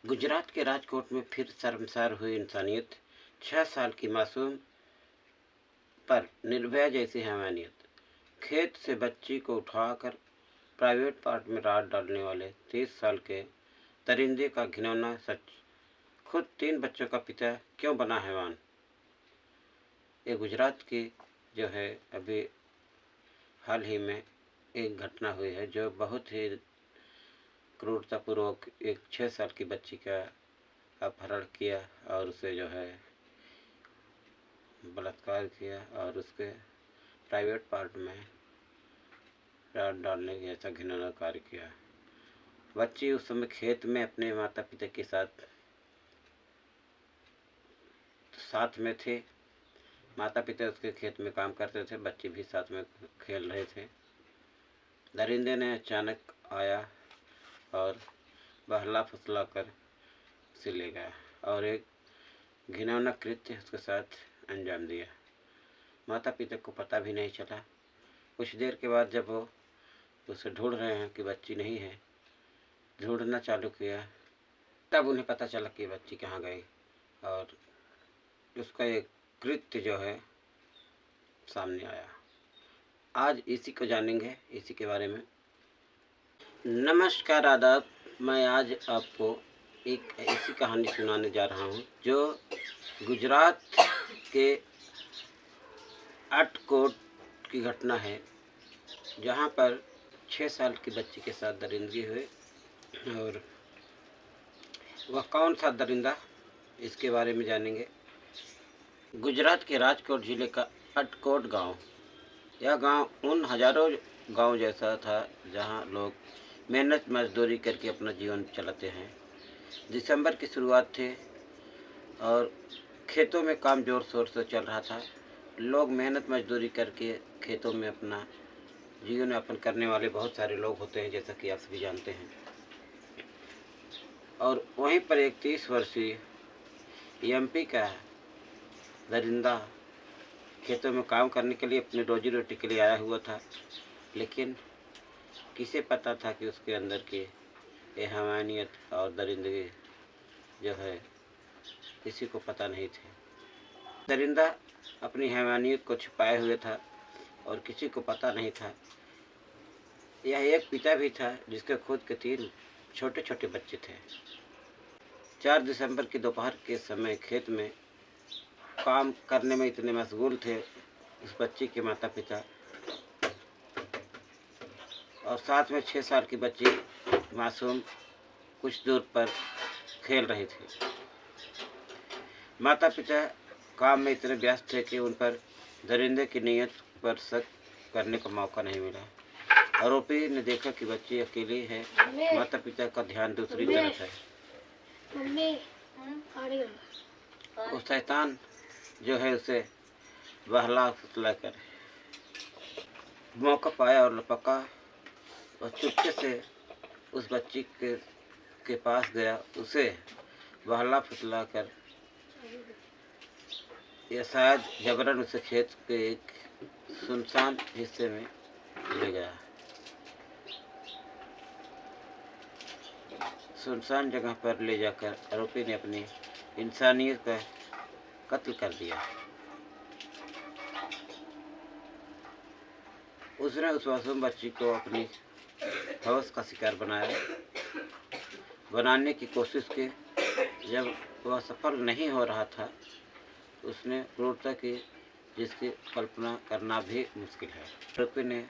गुजरात के राजकोट में फिर शर्मसार हुई इंसानियत। 6 साल की मासूम पर निर्भया जैसी हैवानियत। खेत से बच्ची को उठाकर प्राइवेट पार्ट में रात डालने वाले 30 साल के दरिंदे का घिनौना सच। खुद 3 बच्चों का पिता क्यों बना हैवान। ये गुजरात की जो है अभी हाल ही में एक घटना हुई है जो बहुत ही क्रूरतापूर्वक एक 6 साल की बच्ची का अपहरण किया और उसे जो है बलात्कार किया और उसके प्राइवेट पार्ट में रात डालने की ऐसा घिनौना कार्य किया। बच्ची उस समय खेत में अपने माता पिता के साथ में थे। माता पिता उसके खेत में काम करते थे, बच्चे भी साथ में खेल रहे थे। दरिंदे ने अचानक आया और बहला फुसला कर उसे ले गया और एक घिनौना कृत्य उसके साथ अंजाम दिया। माता पिता को पता भी नहीं चला। कुछ देर के बाद जब वो उसे ढूंढ रहे हैं कि बच्ची नहीं है, ढूंढना चालू किया, तब उन्हें पता चला कि बच्ची कहाँ गई और उसका एक कृत्य जो है सामने आया। आज इसी को जानेंगे, इसी के बारे में। नमस्कार, आदाब। मैं आज आपको एक ऐसी कहानी सुनाने जा रहा हूँ जो गुजरात के अटकोट की घटना है, जहाँ पर 6 साल की बच्ची के साथ दरिंदगी हुई। और वह कौन सा दरिंदा, इसके बारे में जानेंगे। गुजरात के राजकोट ज़िले का अटकोट गांव। यह गांव उन हजारों गांव जैसा था जहां लोग मेहनत मजदूरी करके अपना जीवन चलाते हैं। दिसंबर की शुरुआत थी और खेतों में काम ज़ोर शोर से चल रहा था। लोग मेहनत मजदूरी करके खेतों में अपना जीवन यापन करने वाले बहुत सारे लोग होते हैं, जैसा कि आप सभी जानते हैं। और वहीं पर एक 30 वर्षीय एमपी का दरिंदा खेतों में काम करने के लिए, अपनी रोजी रोटी के लिए आया हुआ था। लेकिन किसे पता था कि उसके अंदर की ये हैवानियत और दरिंदगी जो है किसी को पता नहीं थी। दरिंदा अपनी हैवानियत को छुपाए हुए था और किसी को पता नहीं था। यह एक पिता भी था जिसके खुद के 3 छोटे छोटे बच्चे थे। 4 दिसंबर की दोपहर के समय खेत में काम करने में इतने मशगूल थे उस बच्ची के माता पिता, और साथ में 6 साल की बच्ची मासूम कुछ दूर पर खेल रही थी। माता पिता काम में इतने व्यस्त थे कि उन पर दरिंदे की नीयत पर शक करने का मौका नहीं मिला। आरोपी ने देखा कि बच्ची अकेली है, माता पिता का ध्यान दूसरी तरफ है। वो शैतान जो है उसे बहला फुसला कर मौका पाया और लपका और चुपके से उस बच्ची के पास गया, उसे बहला फुसला कर या शायद जबरन उसे खेत के एक सुनसान हिस्से में ले गया। सुनसान जगह पर ले जाकर आरोपी ने अपनी इंसानियत का कत्ल कर दिया। उसने उस मासूम बच्ची को अपनी हवस का शिकार बनाने की कोशिश की। जब वह सफल नहीं हो रहा था, उसने क्रूरता की जिसकी कल्पना करना भी मुश्किल है। आरोपी ने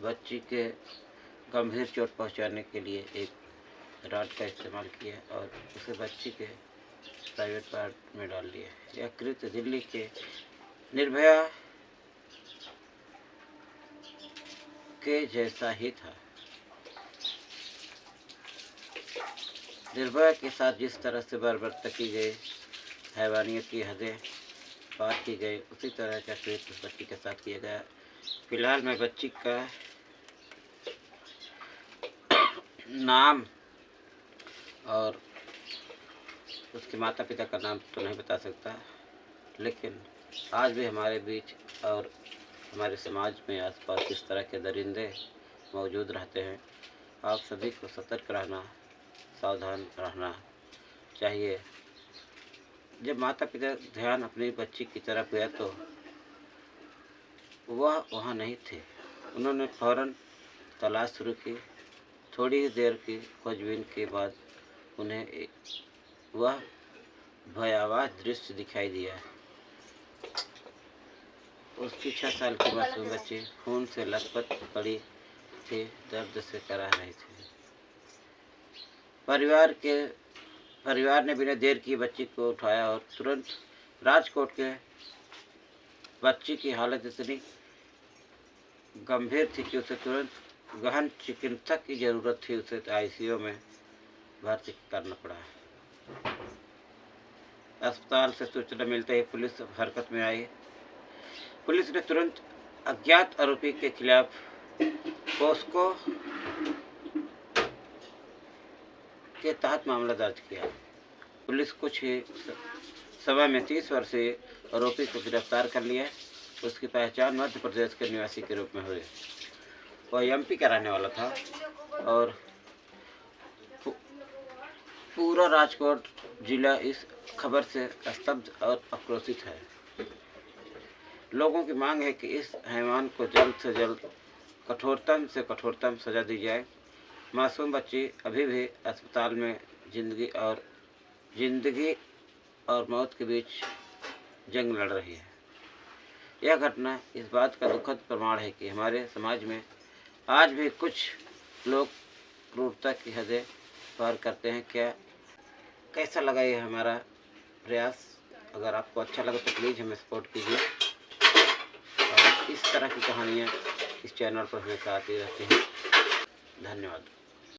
बच्ची के गंभीर चोट पहुंचाने के लिए एक रॉड का इस्तेमाल किया और उसे बच्ची के प्राइवेट पार्ट में डाल दिया। यह कृत्य दिल्ली के निर्भया के जैसा ही था। निर्भया के साथ जिस तरह से बर्बरता की गई, हैवानियत की हदें पार की गई, उसी तरह का कृत्य उस बच्ची के साथ किया गया। फिलहाल मैं बच्ची का नाम और उसके माता पिता का नाम तो नहीं बता सकता, लेकिन आज भी हमारे बीच और हमारे समाज में आसपास इस तरह के दरिंदे मौजूद रहते हैं। आप सभी को सतर्क रहना, सावधान रहना चाहिए। जब माता पिता ध्यान अपनी बच्ची की तरफ गया तो वह वहाँ नहीं थे। उन्होंने फौरन तलाश शुरू की। थोड़ी ही देर की खोजबीन के बाद उन्हें वह भयावह दृश्य दिखाई दिया। उसकी 6 साल की मासूम बच्ची खून से लथपथ पड़ी थी, दर्द से कराह रही थी। परिवार ने बिना देर किए बच्ची को उठाया और तुरंत राजकोट के बच्ची की हालत इतनी गंभीर थी कि उसे तुरंत गहन चिकित्सक की जरूरत थी। उसे आईसीयू में भर्ती करना पड़ा। अस्पताल से सूचना मिलते ही पुलिस हरकत में आई। पुलिस ने तुरंत अज्ञात आरोपी के खिलाफ पोस्को के तहत मामला दर्ज किया। पुलिस कुछ ही समय में 30 वर्षीय आरोपी को गिरफ्तार कर लिया। उसकी पहचान मध्य प्रदेश के निवासी के रूप में हुई। वह एमपी का रहने वाला था और पूरा राजकोट जिला इस खबर से स्तब्ध और आक्रोशित है। लोगों की मांग है कि इस हैवान को जल्द से जल्द कठोरतम से कठोरतम सजा दी जाए। मासूम बच्ची अभी भी अस्पताल में जिंदगी और मौत के बीच जंग लड़ रही है। यह घटना इस बात का दुखद प्रमाण है कि हमारे समाज में आज भी कुछ लोग क्रूरता की हदें पार करते हैं। कैसा लगा ये हमारा प्रयास? अगर आपको अच्छा लगा तो प्लीज़ हमें सपोर्ट कीजिए और इस तरह की कहानियाँ इस चैनल पर हमेशा आती रहती हैं। धन्यवाद।